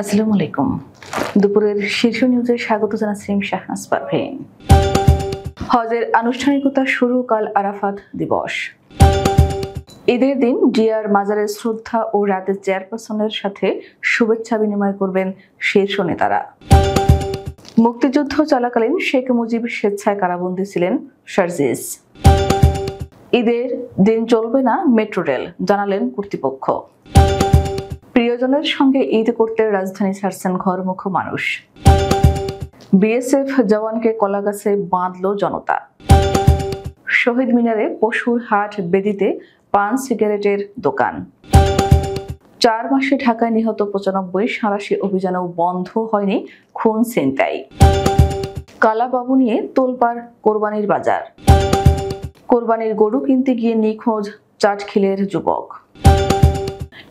আসসালামু আলাইকুম। দুপুরের শীর্ষ নিউজে স্বাগত জানাচ্ছি শাহনাজ পারভীন। হজের আনুষ্ঠানিকতা শুরু, কাল আরাফাত দিবস। ঈদের দিন জিয়ার মাজারে শ্রদ্ধা ও রাতে চেয়ারপারসনের সাথে শুভেচ্ছা বিনিময় করবেন শীর্ষ নেতারা। মুক্তিযুদ্ধ চলাকালীন শেখ মুজিব স্বেচ্ছায় কারাবন্দী ছিলেন সার্জিস। ঈদের দিন চলবে না মেট্রো রেল, জানালেন কর্তৃপক্ষ। প্রিয়জনের সঙ্গে ঈদ করতে রাজধানী ছাড়ছেন ঘরমুখ মানুষ। বিএসএফ জওয়ানকে কলাগাছে বাঁধল জনতা। শহীদ মিনারে পশুর হাট, বেদিতে পান সিগারেটের দোকান। 4 মাসে ঢাকায় নিহত 95, সাঁড়াশি অভিযানেও বন্ধ হয়নি খুন ছিনতাই। কালাবাবু নিয়ে তোলপাড় কোরবানির বাজার। কোরবানির গরু কিনতে গিয়ে নিখোঁজ চাটখিলের যুবক।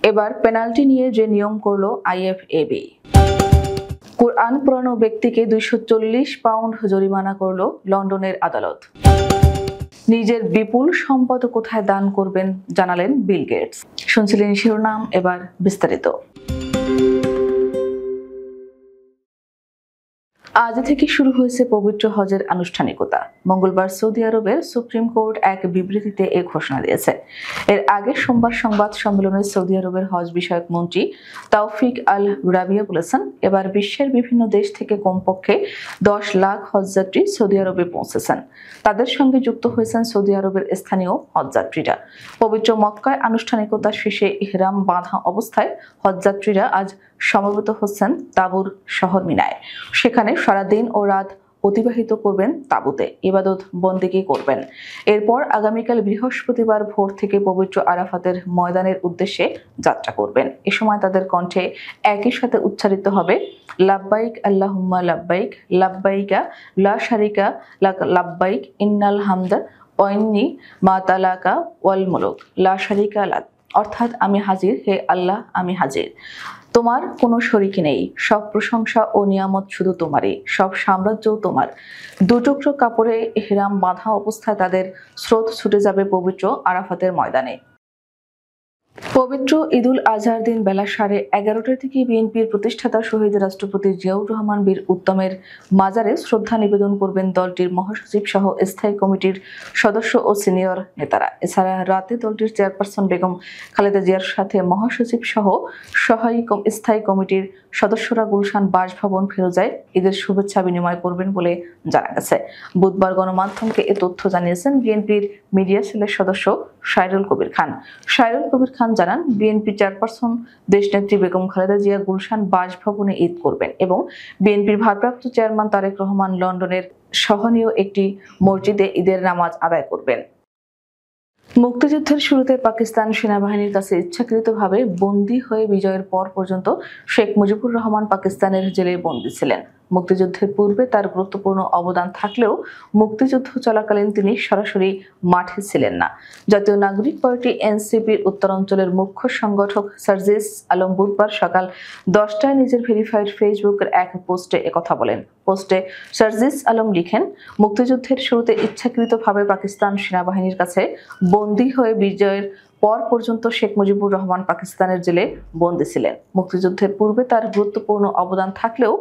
এবার পেনাল্টি নিয়ে যে নিয়ম করলো আইএফএবি। কোরআন পোড়ানো ব্যক্তিকে 240 পাউন্ড জরিমানা করল লন্ডনের আদালত। নিজের বিপুল সম্পদ কোথায় দান করবেন জানালেন বিল গেটস। শুনছিলেন শিরোনাম, এবার বিস্তারিত। আজ থেকে শুরু হয়েছে পবিত্র হজের আনুষ্ঠানিকতা। মঙ্গলবার সৌদি আরবের সুপ্রিম কোর্ট এক বিবৃতিতে এ ঘোষণা দিয়েছে। এর আগে সোমবার সংবাদ সম্মেলনে সৌদি আরবের হজ বিষয়ক মন্ত্রী তাওফিক আল রাবিয়া বলেছেন, এবার বিশ্বের বিভিন্ন দেশ থেকে কমপক্ষে 10 লাখ হজযাত্রী সৌদি আরবে পৌঁছেছেন। তাদের সঙ্গে যুক্ত হয়েছেন সৌদি আরবের স্থানীয় হজযাত্রীরা। পবিত্র মক্কায় আনুষ্ঠানিকতা শেষে ইহরাম বাঁধা অবস্থায় হজযাত্রীরা আজ সমবেত হচ্ছেন তাঁবুর শহর মিনায়। সেখানে সারাদিন ও রাত অতিবাহিত করবেন তাঁবুতে, ইবাদত বন্দেগী করবেন। এরপর আগামীকাল বৃহস্পতিবার ভোর থেকে পবিত্র আরাফাতের ময়দানের উদ্দেশ্যে যাত্রা করবেন। এ সময় তাদের কণ্ঠে একই সাথে উচ্চারিত হবে লাব্বাইক আল্লাহুম্মা লাব্বাইক, লাব্বাইকা লা শারিকা লাক লাব্বাইক, ইন্নাল হামদা ওয়ান্নি মা তালাকা ওয়াল মুলুক লা শারিকা লাক। অর্থাৎ, আমি হাজির, হে আল্লাহ, আমি হাজির, তোমার কোনো শরিকি নেই, সব প্রশংসা ও নিয়ামত শুধু তোমারই, সব সাম্রাজ্যও তোমার। দুটুকরো কাপড়ে ইহরাম বাঁধা অবস্থায় তাদের স্রোত ছুটে যাবে পবিত্র আরাফাতের ময়দানে। পবিত্র ঈদুল আজহার দিন বেলা 11:30 থেকে বিএনপির প্রতিষ্ঠাতা শহীদ রাষ্ট্রপতি জিয়াউর রহমান বীর উত্তমের মাজারে শ্রদ্ধা নিবেদন করবেন দলটির মহাসচিব সহ স্থায়ী কমিটির সদস্য ও সিনিয়র নেতারা। এছাড়া রাতে দলটির চেয়ারপারসন বেগম খালেদা জিয়ার সাথে মহাসচিব সহ স্থায়ী কমিটির সদস্যরা গুলশান বাসভবন ফিরোজায় ঈদের শুভেচ্ছা বিনিময় করবেন বলে জানা গেছে। বুধবার গণমাধ্যমকে এ তথ্য জানিয়েছেন বিএনপির মিডিয়া সেলের সদস্য সাইরুল কবির খান। সাইরুল কবির খান জানান, বিএনপি চেয়ারপারসন দেশনেত্রী বেগম খালেদা জিয়া গুলশান বাসভবনে ঈদ করবেন এবং বিএনপির ভারপ্রাপ্ত চেয়ারম্যান তারেক রহমান লন্ডনের সহনীয় একটি মসজিদে ঈদের নামাজ আদায় করবেন। মুক্তিযুদ্ধের শুরুতে পাকিস্তান সেনাবাহিনীর কাছে ইচ্ছাকৃতভাবে বন্দী হয়ে বিজয়ের পর পর্যন্ত শেখ মুজিবুর রহমান পাকিস্তানের জেলে বন্দী ছিলেন। মুক্তিযুদ্ধের পূর্বে তার গুরুত্বপূর্ণ অবদান থাকলেও মুক্তিযুদ্ধ চলাকালীন তিনি সরাসরি মাঠে ছিলেন না। জাতীয় নাগরিক পার্টি এনসিপির উত্তরাঞ্চলের মুখ্য সংগঠক সার্জিস আলম বুধবার সকাল 10টায় নিজের ভেরিফাইড ফেসবুকের এক পোস্টে একথা বলেন। পোস্টে সার্জিস আলম লিখেন, মুক্তিযুদ্ধের শুরুতে ইচ্ছাকৃতভাবে পাকিস্তান সেনাবাহিনীর কাছে বন্দী হয়ে বিজয়ের পর পর্যন্ত শেখ মুজিবুর রহমান পাকিস্তানের জেলে বন্দী ছিলেন। মুক্তিযুদ্ধের পূর্বে তার গুরুত্বপূর্ণ অবদান থাকলেও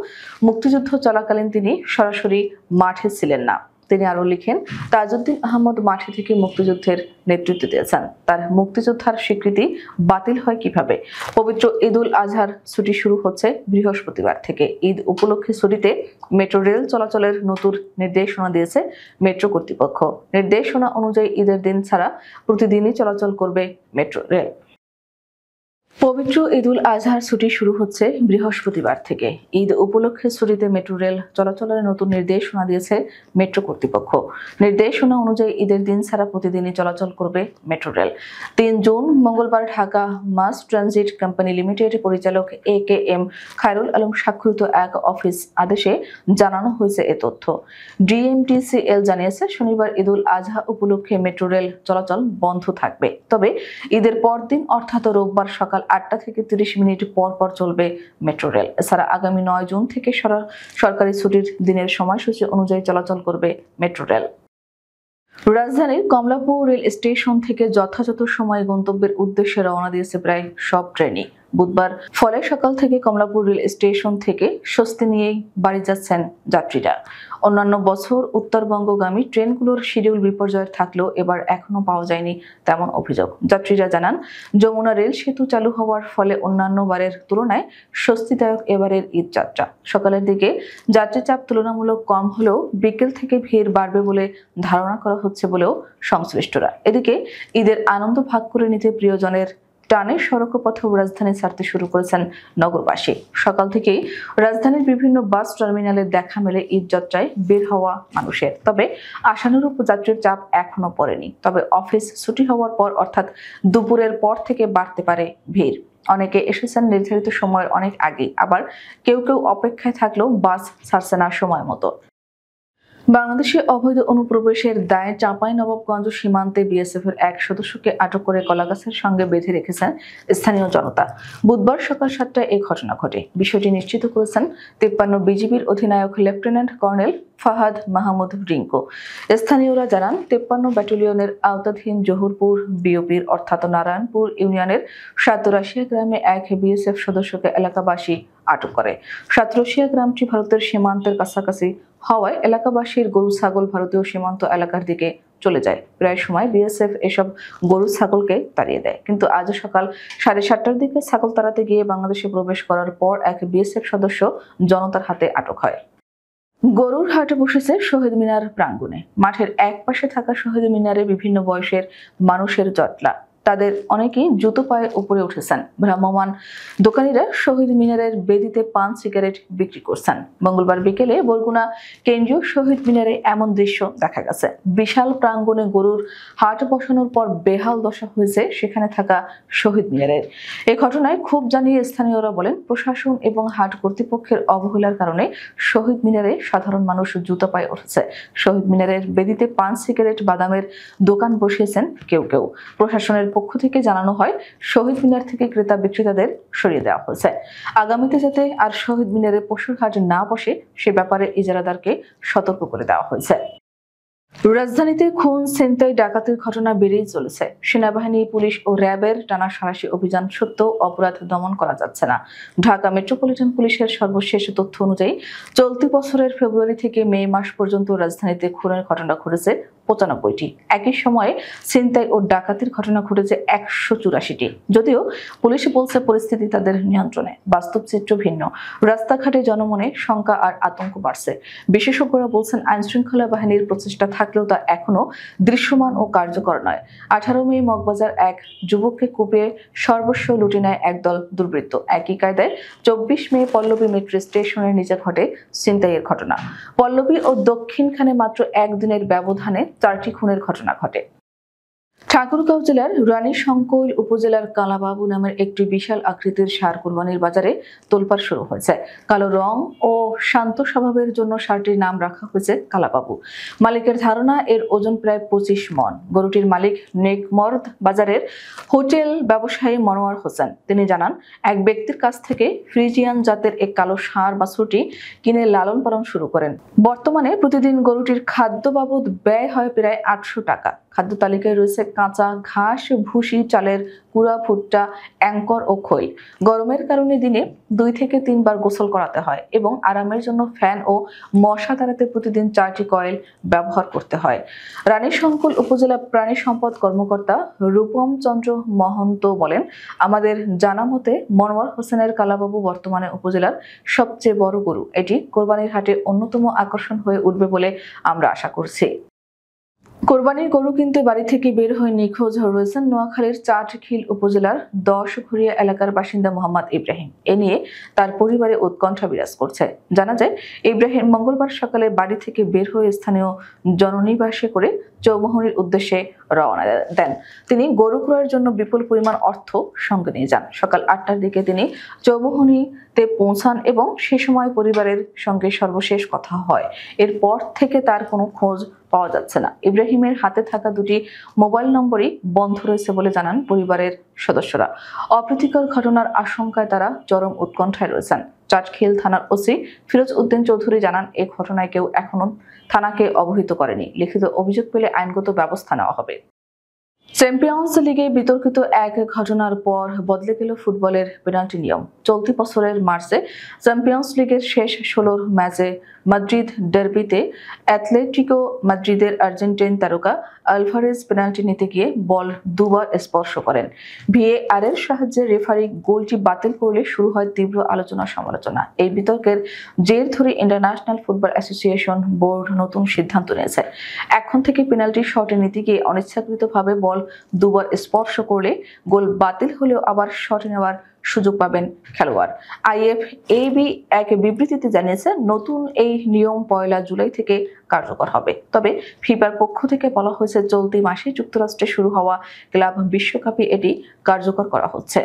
মুক্তিযুদ্ধ চলাকালীন তিনি সরাসরি মাঠে ছিলেন না। তিনি আরো লিখেন, তাজউদ্দিন আহমদ মাঠে থেকে মুক্তিযুদ্ধের নেতৃত্ব দিয়েছেন। তার মুক্তিযোদ্ধার স্বীকৃতি বাতিল হয় কিভাবে? পবিত্র ঈদুল আজহার ছুটি শুরু হচ্ছে বৃহস্পতিবার থেকে। ঈদ উপলক্ষে ছুটিতে মেট্রো রেল চলাচলের নতুন নির্দেশনা দিয়েছে মেট্রো কর্তৃপক্ষ। নির্দেশনা অনুযায়ী ঈদের দিন ছাড়া প্রতিদিনই চলাচল করবে মেট্রো রেল। পবিত্র ঈদুল আজহার ছুটি শুরু হচ্ছে বৃহস্পতিবার থেকে। ঈদ উপলক্ষে ছুটিতে মেট্রো রেল চলাচলের নতুন নির্দেশনা দিয়েছে মেট্রো কর্তৃপক্ষ। নির্দেশনা অনুযায়ী ঈদের দিন ছাড়া প্রতিদিনই চলাচল করবে মেট্রো রেল। 3 জুন মঙ্গলবার Dhaka mass transit company limited পরিচালক AKM খায়রুল আলম স্বাক্ষরিত এক অফিস আদেশে জানানো হয়েছে এ তথ্য। DMTCL জানিয়েছে, শনিবার ঈদুল আজহা উপলক্ষে মেট্রো রেল চলাচল বন্ধ থাকবে। তবে ঈদের পরদিন অর্থাৎ রোববার সকাল 8টা থেকে 30 মিনিট পর পর চলবে মেট্রো রেল। এছাড়া আগামী 9 জুন থেকে সরকারি ছুটির দিনের সময়সূচি অনুযায়ী চলাচল করবে মেট্রো রেল। রাজধানীর কমলাপুর রেল স্টেশন থেকে যথাযথ সময়ে গন্তব্যের উদ্দেশ্যে রওনা দিয়েছে প্রায় সব ট্রেনই। বুধবার। ফলে সকাল থেকে কমলাপুর রেল স্টেশন থেকে স্বস্তি নিয়েই বাড়ি যাচ্ছেন যাত্রীরা। অন্যান্য বছর উত্তরবঙ্গগামী ট্রেনগুলোর শিডিউল বিপর্যয় থাকলেও এবার এখনো পাওয়া যায়নি তেমন অভিযোগ। যাত্রীরা জানান, যমুনা রেল সেতু চালু হওয়ার ফলে অন্যান্য বারের তুলনায় স্বস্তিদায়ক এবারের ঈদ যাত্রা। সকালের দিকে যাত্রী চাপ তুলনামূলক কম হলেও বিকেল থেকে ভিড় বাড়বে বলে ধারণা করা হচ্ছে বলেও সংশ্লিষ্টরা। এদিকে ঈদের আনন্দ ভাগ করে নিতে প্রিয়জনের টানে সড়কপথে রাজধানী ছাড়তে শুরু করেছেন নগরবাসী। সকাল থেকেই রাজধানীর বিভিন্ন বাস টার্মিনালে দেখা মেলে ঈদ যাত্রায় বের হওয়া মানুষের। তবে আশানুরূপ যাত্রীর চাপ এখনো পড়েনি। তবে অফিস ছুটি হওয়ার পর অর্থাৎ দুপুরের পর থেকে বাড়তে পারে ভিড়। অনেকে এসেছেন নির্ধারিত সময়ের অনেক আগে, আবার কেউ কেউ অপেক্ষায় থাকলেও বাস ছাড়ছে না সময় মতো। বাংলাদেশে অবৈধ অনুপ্রবেশের দায়ে চাঁপাইনবাবগঞ্জ সীমান্তে বিএসএফের এক সদস্যকে আটক করে কলাগাছের সঙ্গে বেঁধে রেখেছেন স্থানীয় জনতা। বুধবার সকাল 7টায় এই ঘটনা ঘটে। বিষয়টি নিশ্চিত করেছেন 53 বিজিবির অধিনায়ক লেফটেন্যান্ট কর্নেল ফাহাদ মাহমুদ রিঙ্কু। স্থানীয়রা জানান, 53 ব্যাটালিয়নের আওতাধীন জহুরপুর বিওপির অর্থাৎ নারায়ণপুর ইউনিয়নের সাতরাশিয়া গ্রামে এক বিএসএফ সদস্যকে এলাকাবাসী আটক করে। সাতরাশিয়া গ্রামটি ভারতের সীমান্তের কাছাকাছি হওয়ায় এলাকাবাসীর গরু ছাগল ভারতীয় সীমান্ত এলাকার দিকে চলে যায়। প্রায় সময় বিএসএফ এসব গরু ছাগলকে তাড়িয়ে দেয়, কিন্তু আজ সকাল 7:30টার দিকে ছাগল তাড়াতে গিয়ে বাংলাদেশে প্রবেশ করার পর এক বিএসএফ সদস্য জনতার হাতে আটক হয়। গরুর হাট বসেছে শহীদ মিনার প্রাঙ্গণে। মাঠের এক পাশে থাকা শহীদ মিনারে বিভিন্ন বয়সের মানুষের জটলা। তাদের অনেকেই জুতো পায়ে উপরে উঠেছেন। ভ্রাম্যমাণ দোকানিরা শহীদ মিনারের বেদিতে পান সিগারেট বিক্রি করছেন। মঙ্গলবার বিকেলে বরগুনা কেন্দ্রীয় শহীদ মিনারে এমন দৃশ্য দেখা গেছে। বিশাল প্রাঙ্গণে গরুর হাট বসানোর পর বেহাল দশা হয়েছে সেখানে থাকা শহীদ মিনারের। এই ঘটনায় ক্ষোভ জানিয়ে স্থানীয়রা বলেন, প্রশাসন এবং হাট কর্তৃপক্ষের অবহেলার কারণে শহীদ মিনারে সাধারণ মানুষ জুতো পায়ে উঠেছে। শহীদ মিনারের বেদিতে পান সিগারেট বাদামের দোকান বসিয়েছেন কেউ কেউ। প্রশাসনের পক্ষ থেকে জানানো হয়, শহীদ মিনার থেকে ক্রেতা বিক্রেতাদের সরিয়ে দেওয়া হয়েছে। আগামীতে যাতে আর শহীদ মিনারে পশুর হাট না বসে সে ব্যাপারে ইজারাদারকে সতর্ক করে দেওয়া হয়েছে। রাজধানীতে খুন, ছিনতাই, ডাকাতির ঘটনা বেড়েই চলেছে। সেনাবাহিনী, পুলিশ ও র্যাবের টানা সাঁড়াশি অভিযান সত্ত্বেও অপরাধ দমন করা যাচ্ছে না। ঢাকা মেট্রোপলিটন পুলিশের সর্বশেষ তথ্য অনুযায়ী চলতি বছরের ফেব্রুয়ারি থেকে মে মাস পর্যন্ত রাজধানীতে খুনের ঘটনা ঘটেছে 95টি। একই সময়ে ছিনতাই ও ডাকাতির ঘটনা ঘটেছে 184টি। যদিও পুলিশ বলছে পরিস্থিতি তাদের নিয়ন্ত্রণে, বাস্তব চিত্র ভিন্ন। রাস্তাঘাটে জনমনে শঙ্কা আর আতঙ্ক বাড়ছে। বিশেষজ্ঞরা বলছেন, আইনশৃঙ্খলা বাহিনীর প্রচেষ্টা থাকলেও তা এখনো দৃশ্যমান ও কার্যকর নয়। 18 মে মগবাজার এক যুবককে কুপিয়ে সর্বস্ব লুটে নেয় একদল দুর্বৃত্ত। একই কায়দায় 24 মে পল্লবী মেট্রো স্টেশনের নিচে ঘটে ছিনতাইয়ের ঘটনা। পল্লবী ও দক্ষিণখানে মাত্র একদিনের ব্যবধানে 4টি খুনের ঘটনা ঘটে। ঠাকুরগাঁও জেলার রানীশংকৈল উপজেলার কালাবাবু নামের একটি বিশাল আকৃতির ষাঁড় কুরবানির বাজারে তোলপাড় শুরু হয়েছে। কালো রং ও শান্ত স্বভাবের জন্য ষাঁড়টির নাম রাখা হয়েছে কালাবাবু। মালিকের ধারণা, এর ওজন প্রায় 25 মণ। গরুটির মালিক নেকমর্দ বাজারের হোটেল ব্যবসায়ী মনোয়ার হোসেন। তিনি জানান, এক ব্যক্তির কাছ থেকে ফ্রিজিয়ান জাতের এক কালো ষাঁড় বাছুরটি কিনে লালন পালন শুরু করেন। বর্তমানে প্রতিদিন গরুটির খাদ্য বাবদ ব্যয় হয় প্রায় 800 টাকা। খাদ্য তালিকায় রয়েছে কাঁচা ঘাস, ভুসি, চালের কুড়া, ভুট্টা, অ্যাঙ্কর ও খই। গরমের কারণে দিনে 2 থেকে 3 বার গোসল করাতে হয় এবং আরামের জন্য ফ্যান ও মশা তাড়াতে প্রতিদিন 4টি কয়েল ব্যবহার করতে হয়। রানীশংকৈল উপজেলা প্রাণী সম্পদ কর্মকর্তা রূপম চন্দ্র মহন্ত বলেন, আমাদের জানা মতে মনোয়ার হোসেনের কালাবাবু বর্তমানে উপজেলার সবচেয়ে বড় গরু। এটি কোরবানির হাটে অন্যতম আকর্ষণ হয়ে উঠবে বলে আমরা আশা করছি। কোরবানির গরু কিনতে বাড়ি থেকে বের হয়ে নিখোঁজ রয়েছেন নোয়াখালীর চাটখিল উপজেলার 10 ঘুরিয়া এলাকার বাসিন্দা মোহাম্মদ ইব্রাহিম। এ নিয়ে তার পরিবারে উৎকণ্ঠা বিরাজ করছে। জানা যায়, ইব্রাহিম মঙ্গলবার সকালে বাড়ি থেকে বের হয়ে স্থানীয় জননিবাসে করে চৌমোহনীর উদ্দেশ্যে রওনা দেন। তিনি গরু ক্রয়ের জন্য বিপুল পরিমাণ অর্থ সঙ্গে নিয়ে যান। সকাল 8টার দিকে তিনি চৌমোহনীতে পৌঁছান এবং সে সময় পরিবারের সঙ্গে সর্বশেষ কথা হয়। এরপর থেকে তার কোনো খোঁজ পাওয়া যাচ্ছে না। ইব্রাহিমের হাতে থাকা 2টি মোবাইল নম্বরই বন্ধ রয়েছে বলে জানান পরিবারের সদস্যরা। অপ্রীতিকর ঘটনার আশঙ্কায় তারা চরম উৎকণ্ঠায় রয়েছেন। চাটখিল থানার ওসি ফিরোজ উদ্দিন চৌধুরী জানান, এই ঘটনায় কেউ এখনো থানাকে অবহিত করেনি। লিখিত অভিযোগ পেলে আইনগত ব্যবস্থা নেওয়া হবে। চ্যাম্পিয়ন্স লিগে বিতর্কিত এক ঘটনার পর বদলে গেল ফুটবলের পেনাল্টি নিয়ম। চলতি বছরের মার্চে চ্যাম্পিয়ন্স লিগের শেষ ১৬ ম্যাচে মাদ্রিদ ডার্বিতে অ্যাথলেটিকো মাদ্রিদের আর্জেন্টাইন তারকা আলভারেজ পেনাল্টি নিতে গিয়ে বল দুবার স্পর্শ করেন। ভিএআর এর সাহায্যে রেফারি গোলটি বাতিল করলে শুরু হয় তীব্র আলোচনা সমালোচনা। এই বিতর্কের জের ধরে ইন্টারন্যাশনাল ফুটবল অ্যাসোসিয়েশন বোর্ড নতুন সিদ্ধান্ত নিয়েছে। এখন থেকে পেনাল্টি শটে নিতে গিয়ে অনিচ্ছাকৃতভাবে বল দুবার স্পর্শ করলে গোল বাতিল হলেও আবার শট নেওয়ার সুযোগ পাবেন খেলোয়াড়। আইএফএবি এক বিবৃতিতে জানিয়েছে, নতুন এই নিয়ম ১ জুলাই থেকে কার্যকর হবে। তবে ফিফার পক্ষ থেকে বলা হয়েছে, চলতি মাসে যুক্তরাষ্ট্রে শুরু হওয়া ক্লাব বিশ্বকাপে এটি কার্যকর করা হচ্ছে।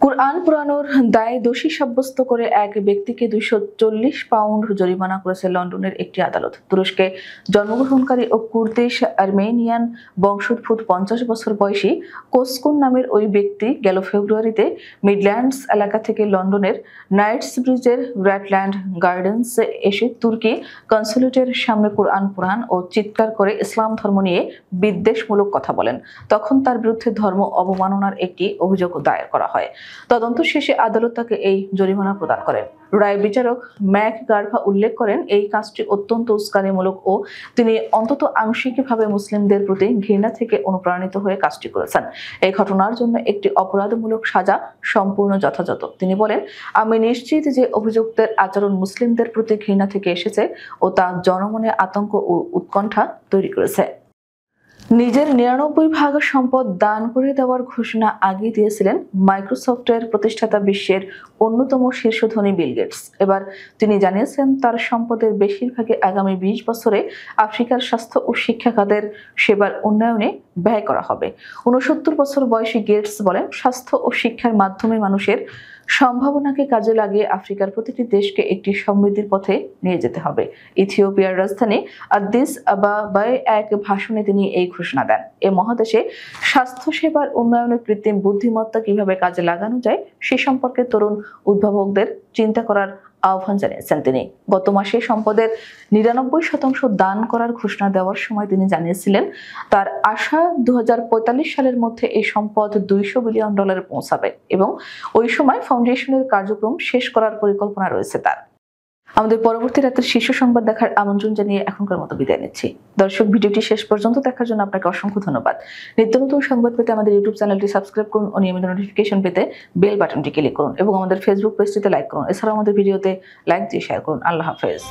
কুরআন পোড়ানোর দায়ে দোষী সাব্যস্ত করে এক ব্যক্তিকে ২৪০ পাউন্ড জরিমানা করেছে লন্ডনের একটি আদালত। তুরস্কে জন্মগ্রহণকারী ও কুর্দিশ আর্মেনিয়ান বংশোদ্ভূত ৫০ বছর বয়সী কোসকুন নামের ওই ব্যক্তি গেল ফেব্রুয়ারিতে মিডল্যান্ডস এলাকা থেকে লন্ডনের নাইটসব্রিজের র্যাটল্যান্ড গার্ডেন্সে এসে তুর্কি কনসুলেটের সামনে কুরআন পোড়ান ও চিৎকার করে ইসলাম ধর্ম নিয়ে বিদ্বেষমূলক কথা বলেন। তখন তার বিরুদ্ধে ধর্ম অবমাননার একটি অভিযোগ দায়ের করা হয়। তদন্ত শেষে আদালত তাকে এই জরিমানা প্রদান করেন। রায় বিচারক ম্যাক গার্ভা উল্লেখ করেন, এই কাজটি অত্যন্ত উস্কানিমূলক ও তিনি অন্তত আংশিকভাবে মুসলিমদের প্রতি ঘৃণা থেকে অনুপ্রাণিত হয়ে কাজটি করেছেন। এই ঘটনার জন্য একটি অপরাধমূলক সাজা সম্পূর্ণ যথাযথ। তিনি বলেন, আমি নিশ্চিত যে অভিযুক্তের আচরণ মুসলিমদের প্রতি ঘৃণা থেকে এসেছে ও তা জনমনে আতঙ্ক ও উৎকণ্ঠা তৈরি করেছে। নিজের ৯৯% সম্পদ দান করে দেওয়ার ঘোষণা আগে দিয়েছিলেন মাইক্রোসফটের প্রতিষ্ঠাতা বিশ্বের অন্যতম শীর্ষ ধনী বিল গেটস। এবার তিনি জানিয়েছেন, তার সম্পদের বেশিরভাগই আগামী ২০ বছরে আফ্রিকার স্বাস্থ্য ও শিক্ষা খাতের সেবার উন্নয়নে ব্যয় করা হবে। ৬৯ বছর বয়সী গেটস বলেন, স্বাস্থ্য ও শিক্ষার মাধ্যমে মানুষের সম্ভাবনাকে কাজে লাগিয়ে আফ্রিকার প্রতিটি দেশকে একটি সমৃদ্ধির পথে নিয়ে যেতে হবে। ইথিওপিয়ার রাজধানী আদিস আবাবায় এক ভাষণে তিনি এই ঘোষণা দেন। এ মহাদেশে স্বাস্থ্যসেবার উন্নয়নে কৃত্রিম বুদ্ধিমত্তা কিভাবে কাজে লাগানো যায় সে সম্পর্কে তরুণ উদ্ভাবকদের চিন্তা করার আহ্বান জানিয়েছেন তিনি। গত মাসে সম্পদের ৯৯% দান করার ঘোষণা দেওয়ার সময় তিনি জানিয়েছিলেন, তার আশা ২০৪৫ সালের মধ্যে এই সম্পদ $২০০ বিলিয়ন পৌঁছাবে এবং ওই সময় ফাউন্ডেশনের কার্যক্রম শেষ করার পরিকল্পনা রয়েছে তার। আমাদের পরবর্তী রাতের শীর্ষ সংবাদ দেখার আমন্ত্রণ জানিয়ে এখনকার মতো বিদায় নিচ্ছি। দর্শক, ভিডিওটি শেষ পর্যন্ত দেখার জন্য আপনাকে অসংখ্য ধন্যবাদ। নিত্য নতুন সংবাদ পেতে আমাদের ইউটিউব চ্যানেলটি সাবস্ক্রাইব করুন ও নিয়মিত নোটিফিকেশন পেতে বেল বাটনটি ক্লিক করুন এবং আমাদের ফেসবুক পেজটিতে লাইক করুন। এছাড়াও আমাদের ভিডিওতে লাইক দিয়ে শেয়ার করুন। আল্লাহ হাফেজ।